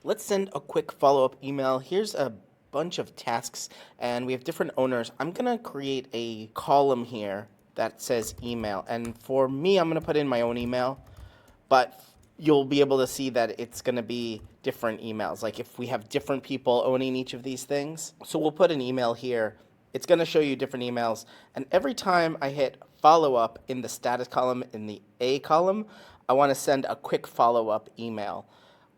Let's send a quick follow-up email. Here's a bunch of tasks and we have different owners. I'm gonna create a column here that says email. And for me, I'm gonna put in my own email, but you'll be able to see that it's gonna be different emails. Like if we have different people owning each of these things. So we'll put an email here. It's gonna show you different emails. And every time I hit follow up in the status column, in the A column, I wanna send a quick follow-up email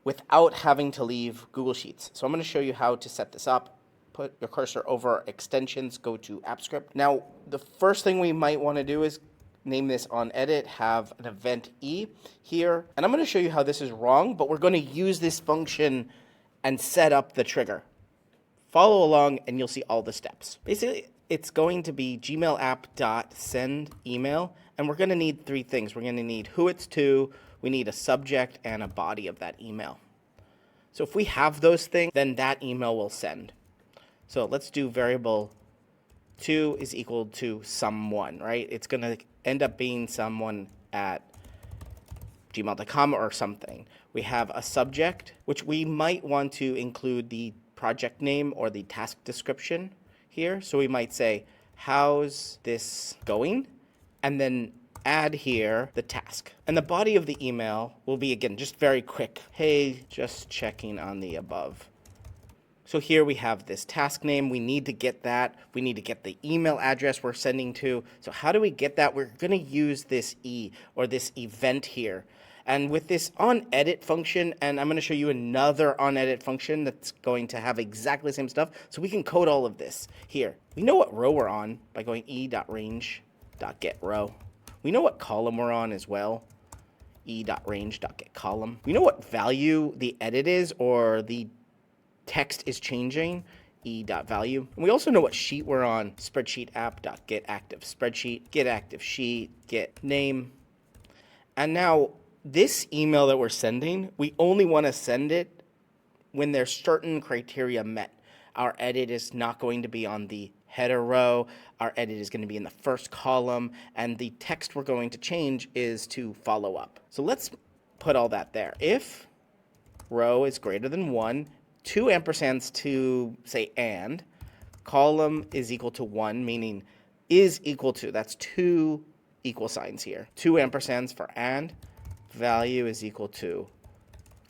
without having to leave Google Sheets. So I'm going to show you how to set this up. Put your cursor over extensions, go to AppScript. Now, the first thing we might want to do is name this on edit, have an event E here. And I'm going to show you how this is wrong, but we're going to use this function and set up the trigger. Follow along and you'll see all the steps. Basically, it's going to be Gmail app.send email, and we're going to need three things. We're going to need who it's to, we need a subject and a body of that email. So if we have those things, then that email will send. So let's do variable to is equal to someone, right? It's going to end up being someone at gmail.com or something. We have a subject, which we might want to include the project name or the task description here. So we might say, how's this going? And then add here the task. And the body of the email will be, again, just very quick. Hey, just checking on the above. So here we have this task name. We need to get that. We need to get the email address we're sending to. So how do we get that? We're going to use this E or this event here. And with this onEdit function, and I'm going to show you another onEdit function that's going to have exactly the same stuff. So we can code all of this here. We know what row we're on by going e.range.getRow. We know what column we're on as well, e.range.getColumn. We know what value the edit is or the text is changing, e.value. And we also know what sheet we're on, spreadsheet app.getActiveSpreadsheet, getActiveSheet, getName. And now this email that we're sending, we only want to send it when there's certain criteria met. Our edit is not going to be on the header row. Our edit is going to be in the first column, and the text we're going to change is to follow up. So let's put all that there. If row is greater than 1, 2 ampersands to say and, column is equal to 1, meaning is equal to, that's 2 equal signs here. 2 ampersands for and, value is equal to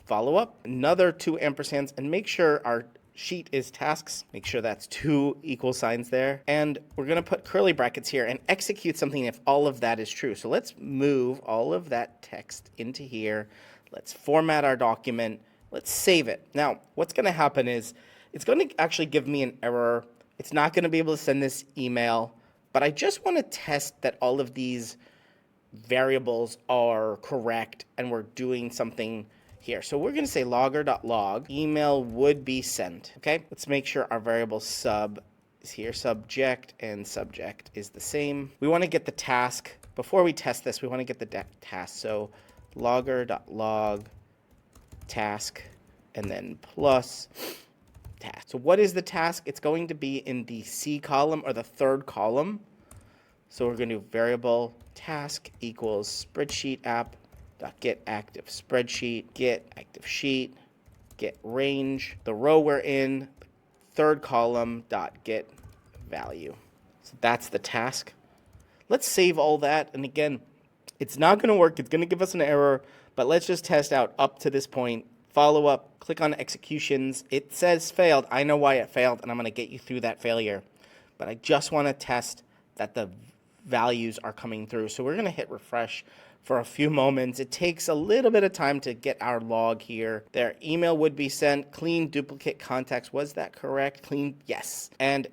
follow up, another 2 ampersands, and make sure our sheet is tasks. Make sure that's 2 equal signs there. And we're going to put curly brackets here and execute something if all of that is true. So let's move all of that text into here. Let's format our document. Let's save it. Now, what's going to happen is it's going to actually give me an error. It's not going to be able to send this email, but I just want to test that all of these variables are correct and we're doing something here. So we're going to say logger.log, email would be sent. Okay, let's make sure our variable sub is here. Subject and subject is the same. We want to get the task. Before we test this, we want to get the task. So logger.log task and then plus task. So what is the task? It's going to be in the C column or the third column. So we're going to do variable task equals spreadsheet app get active spreadsheet, get active sheet, get range, the row we're in, third column dot get value. So that's the task. Let's save all that. And again, it's not going to work. It's going to give us an error, but let's just test out up to this point. Follow up, click on executions. It says failed. I know why it failed, and I'm going to get you through that failure. But I just want to test that the values are coming through. So we're going to hit refresh for a few moments. It takes a little bit of time to get our log here. Their email would be sent. Clean duplicate contacts. Was that correct? Clean, yes. And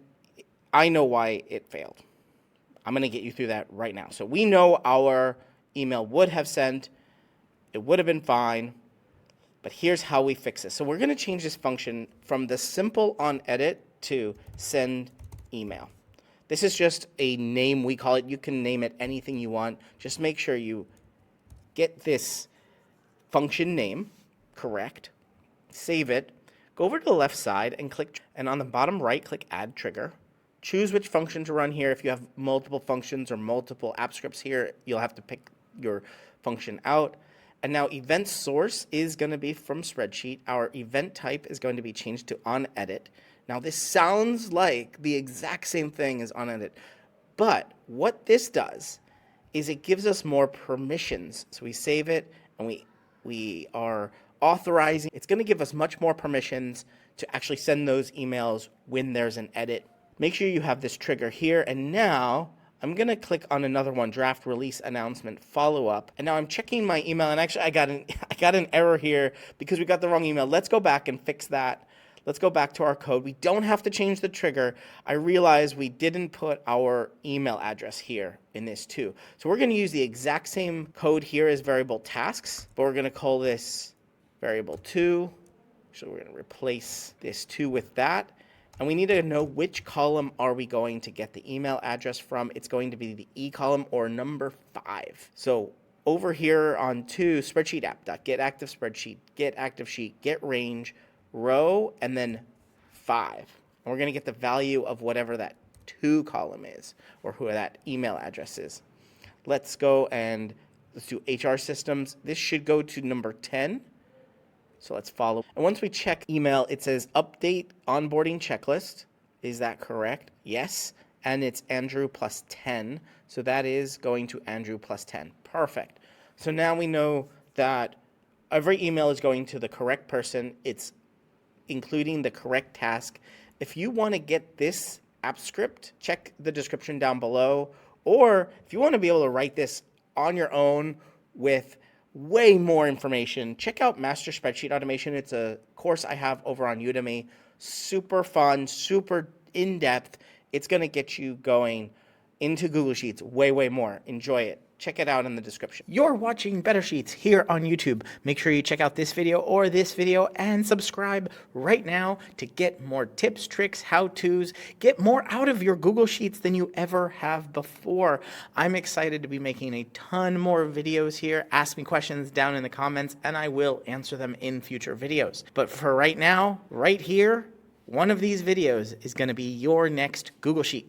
I know why it failed. I'm going to get you through that right now. So we know our email would have sent. It would have been fine. But here's how we fix this. So we're going to change this function from the simple onEdit to send email. This is just a name we call it. You can name it anything you want. Just make sure you get this function name correct. Save it. Go over to the left side and click, and on the bottom right, click Add Trigger. Choose which function to run here. If you have multiple functions or multiple app scripts here, you'll have to pick your function out. And now event source is going to be from spreadsheet. Our event type is going to be changed to onEdit. Now this sounds like the exact same thing as onEdit, but what this does is it gives us more permissions. So we save it and we are authorizing. It's going to give us much more permissions to actually send those emails when there's an edit. Make sure you have this trigger here. And now I'm going to click on another one, draft release announcement follow up. And now I'm checking my email, and actually I got an error here because we got the wrong email. Let's go back and fix that. Let's go back to our code. We don't have to change the trigger. I realized we didn't put our email address here in this too. So we're going to use the exact same code here as variable tasks, but we're going to call this variable 2. So we're going to replace this 2 with that. And we need to know which column are we going to get the email address from. It's going to be the E column or number 5. So over here on 2, spreadsheet app.get active spreadsheet, get active sheet, get range, row, and then 5. And we're going to get the value of whatever that 2 column is or who that email address is. Let's go and let's do HR systems. This should go to number 10. So let's follow. And once we check email, it says update onboarding checklist. Is that correct? Yes. And it's Andrew plus 10. So that is going to Andrew plus 10. Perfect. So now we know that every email is going to the correct person. It's including the correct task. If you want to get this app script, check the description down below. Or if you want to be able to write this on your own with way more information, check out Master Spreadsheet Automation. It's a course I have over on Udemy. Super fun, super in-depth. It's going to get you going into Google Sheets way, way more. Enjoy it. Check it out in the description. You're watching Better Sheets here on YouTube. Make sure you check out this video or this video and subscribe right now to get more tips, tricks, how-tos. Get more out of your Google Sheets than you ever have before. I'm excited to be making a ton more videos here. Ask me questions down in the comments and I will answer them in future videos. But for right now, right here, one of these videos is going to be your next Google Sheet.